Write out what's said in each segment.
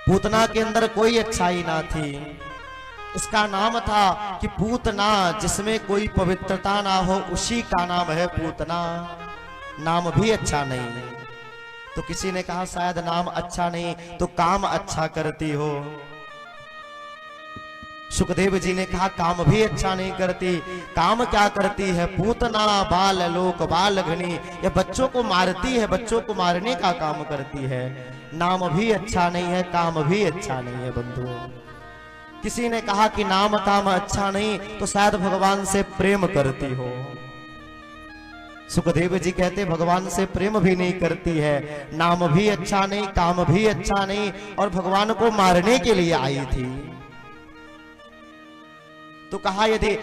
पूतना के अंदर कोई अच्छाई ना थी। इसका नाम था कि पूतना, जिसमें कोई पवित्रता ना हो उसी का नाम है पूतना। नाम भी अच्छा नहीं। तो किसी ने कहा शायद नाम अच्छा नहीं तो काम अच्छा करती हो। सुखदेव जी ने कहा काम भी अच्छा नहीं करती। काम क्या करती है? पूतना बाल लोक बाल घनी, ये बच्चों को मारती है, बच्चों को मारने का काम करती है। नाम भी अच्छा नहीं है, काम भी अच्छा नहीं है बंधुओं। किसी ने कहा कि नाम काम अच्छा नहीं तो शायद भगवान से प्रेम करती हो। सुखदेव जी कहते भगवान से प्रेम भी नहीं करती है, नाम भी अच्छा नहीं, काम भी अच्छा नहीं, और भगवान को मारने के लिए आई थी। तो कहा यदि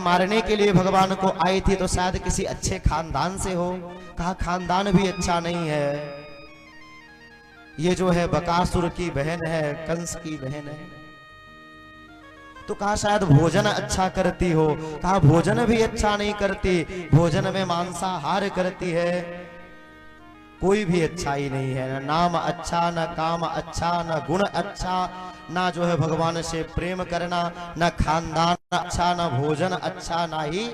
मारने के लिए भगवान को आई थी तो शायद किसी अच्छे खानदान से हो। कहा खानदान भी अच्छा नहीं है, ये जो है बकासुर की बहन है, कंस की बहन है। तो कहा शायद भोजन अच्छा करती हो। कहा भोजन भी अच्छा नहीं करती, भोजन में मांसाहार करती है। कोई भी अच्छा ही नहीं है, ना नाम अच्छा, ना काम अच्छा, ना गुण अच्छा, ना जो है भगवान से प्रेम करना, ना खानदान अच्छा, ना भोजन अच्छा, ना ही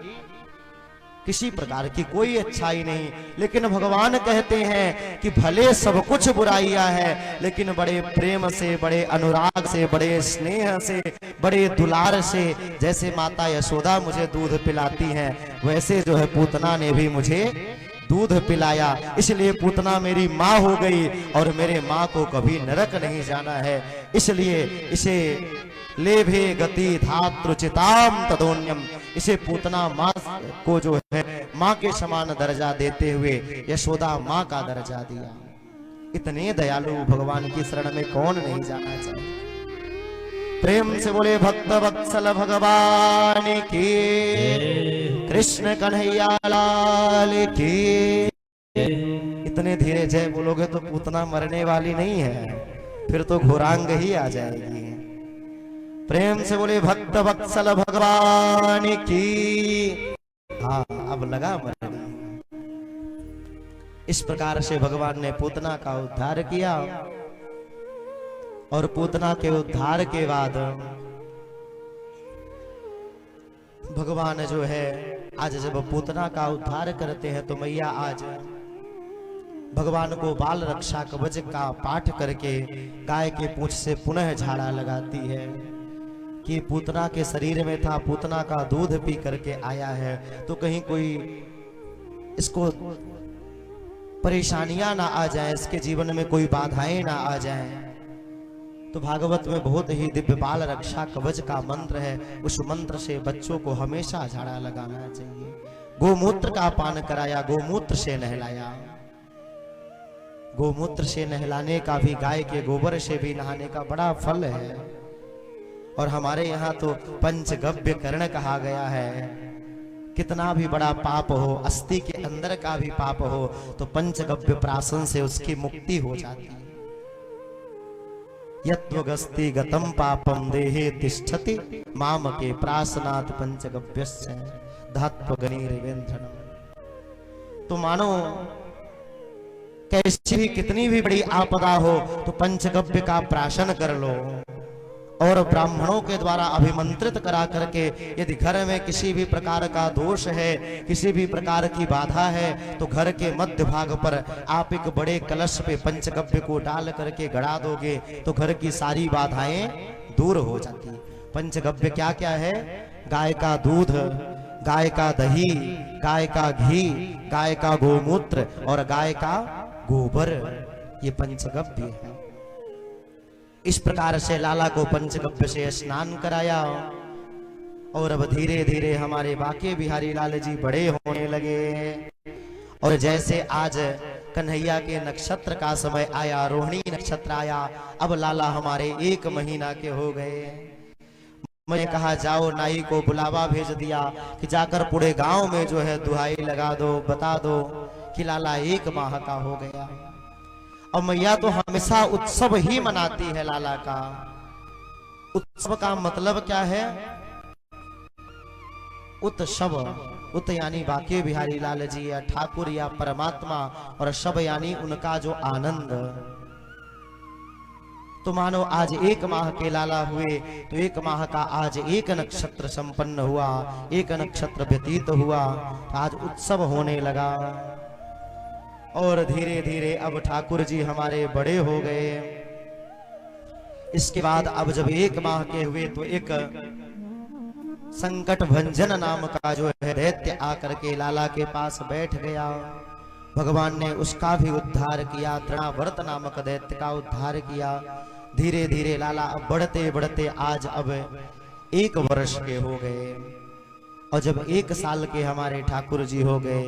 किसी प्रकार की कोई अच्छाई नहीं। लेकिन भगवान कहते हैं कि भले सब कुछ बुराइयां हैं, लेकिन बड़े प्रेम से, बड़े अनुराग से, बड़े स्नेह से, बड़े दुलार से, जैसे माता यशोदा मुझे दूध पिलाती हैं, वैसे जो है पूतना ने भी मुझे दूध पिलाया। इसलिए पूतना मेरी माँ हो गई और मेरे माँ को कभी नरक नहीं जाना है। इसलिए इसे लेभे गति धातृचिताम तदोन्यम, इसे पूतना माँ को जो है माँ के समान दर्जा देते हुए यशोदा माँ का दर्जा दिया। इतने दयालु भगवान की शरण में कौन नहीं जाना चाहे। प्रेम से बोले भक्त वत्सल भगवान की, कृष्ण कन्हैया लाल की। इतने धीरे जय बोलोगे तो पूतना मरने वाली नहीं है, फिर तो घोरांग ही आ जाएगी। प्रेम से बोले भक्त वत्सल भगवान की। हाँ अब लगा मरने। इस प्रकार से भगवान ने पूतना का उद्धार किया। और पूतना के उद्धार के बाद भगवान जो है आज जब पूतना का उद्धार करते हैं तो मैया आज भगवान को बाल रक्षा कवच का पाठ करके गाय के पूंछ से पुनः झाड़ा लगाती है कि पूतना के शरीर में था, पूतना का दूध पी करके आया है, तो कहीं कोई इसको परेशानियां ना आ जाए, इसके जीवन में कोई बाधाएं ना आ जाए। तो भागवत में बहुत ही दिव्य बाल रक्षा कवच का मंत्र है, उस मंत्र से बच्चों को हमेशा झाड़ा लगाना चाहिए। गोमूत्र का पान कराया, गोमूत्र से नहलाया। गोमूत्र से नहलाने का भी, गाय के गोबर से भी नहाने का बड़ा फल है। और हमारे यहाँ तो पंचगव्य करण कहा गया है। कितना भी बड़ा पाप हो, अस्थि के अंदर का भी पाप हो, तो पंचगव्य प्राशन से उसकी मुक्ति हो जाती है। यत्वगस्ति गतम पापम देहे तिष्ठति माम के प्रासनात् पंचगव्यस्य धात्वगनिर्वेंधनम। तो मानो कैसी भी कितनी भी बड़ी आपदा हो तो पंचगव्य का प्राशन कर लो, और ब्राह्मणों के द्वारा अभिमंत्रित करा करके यदि घर में किसी भी प्रकार का दोष है, किसी भी प्रकार की बाधा है, तो घर के मध्य भाग पर आप एक बड़े कलश पे पंचगव्य को डाल करके गड़ा दोगे तो घर की सारी बाधाएं दूर हो जाती। पंचगव्य क्या क्या है? गाय का दूध, गाय का दही, गाय का घी, गाय का गोमूत्र और गाय का गोबर, ये पंचगव्य है। इस प्रकार से लाला को पंचगव्य से स्नान कराया। और अब धीरे धीरे हमारे बाके बिहारी लाल जी बड़े होने लगे। और जैसे आज कन्हैया के नक्षत्र का समय आया, रोहिणी नक्षत्र आया, अब लाला हमारे 1 महीना के हो गए। मैंने कहा जाओ, नाई को बुलावा भेज दिया कि जाकर पूरे गांव में जो है दुहाई लगा दो, बता दो कि लाला 1 माह का हो गया। और मैया तो हमेशा उत्सव ही मनाती है लाला का। उत्सव का मतलब क्या है? उत्सव, उत यानी बाके बिहारी लाल जी या ठाकुर या परमात्मा, और शब यानी उनका जो आनंद। तो मानो आज 1 माह के लाला हुए तो 1 माह का आज 1 नक्षत्र संपन्न हुआ, 1 नक्षत्र व्यतीत हुआ, आज उत्सव होने लगा। और धीरे धीरे अब ठाकुर जी हमारे बड़े हो गए। इसके बाद अब जब 1 माह के हुए तो एक संकट भंजन नाम का जो है दैत्य आकर के लाला के पास बैठ गया। भगवान ने उसका भी उद्धार किया, तृणावर्त नामक दैत्य का उद्धार किया। धीरे धीरे लाला अब बढ़ते बढ़ते आज अब 1 वर्ष के हो गए। और जब 1 साल के हमारे ठाकुर जी हो गए,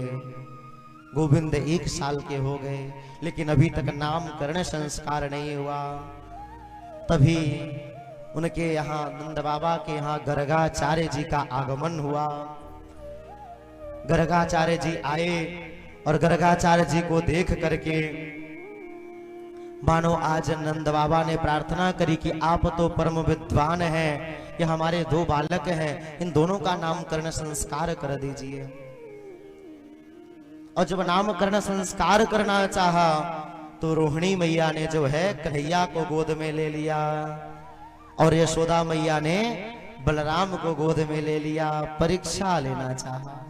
गोविंद 1 साल के हो गए, लेकिन अभी तक नामकरण संस्कार नहीं हुआ। तभी उनके यहाँ नंद बाबा के यहाँ गर्गाचार्य जी का आगमन हुआ। गर्गाचार्य जी आए और गर्गाचार्य जी को देख करके मानो आज नंद बाबा ने प्रार्थना करी कि आप तो परम विद्वान हैं, ये हमारे 2 बालक हैं, इन दोनों का नामकरण संस्कार कर दीजिए। और जब नामकरण संस्कार करना चाहा तो रोहिणी मैया ने जो है कन्हैया को गोद में ले लिया और यशोदा मैया ने बलराम को गोद में ले लिया। परीक्षा लेना चाहा,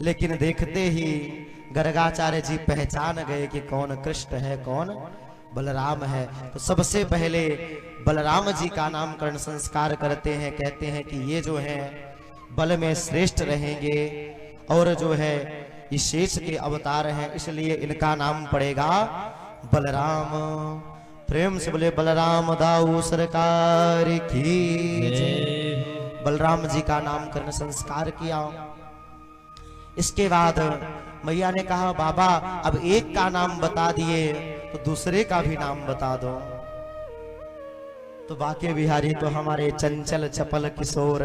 लेकिन देखते ही गर्गाचार्य जी पहचान गए कि कौन कृष्ण है, कौन बलराम है। तो सबसे पहले बलराम जी का नामकरण संस्कार करते हैं। कहते हैं कि ये जो है बल में श्रेष्ठ रहेंगे और जो है ये शेष के अवतार हैं, इसलिए इनका नाम पड़ेगा बलराम। प्रेम से बोले बलराम दाऊ सरकार की जय। बलराम जी का नामकरण संस्कार किया। इसके बाद मैया ने कहा बाबा अब 1 का नाम बता दिए तो दूसरे का भी नाम बता दो। तो बाके बिहारी तो हमारे चंचल चपल किशोर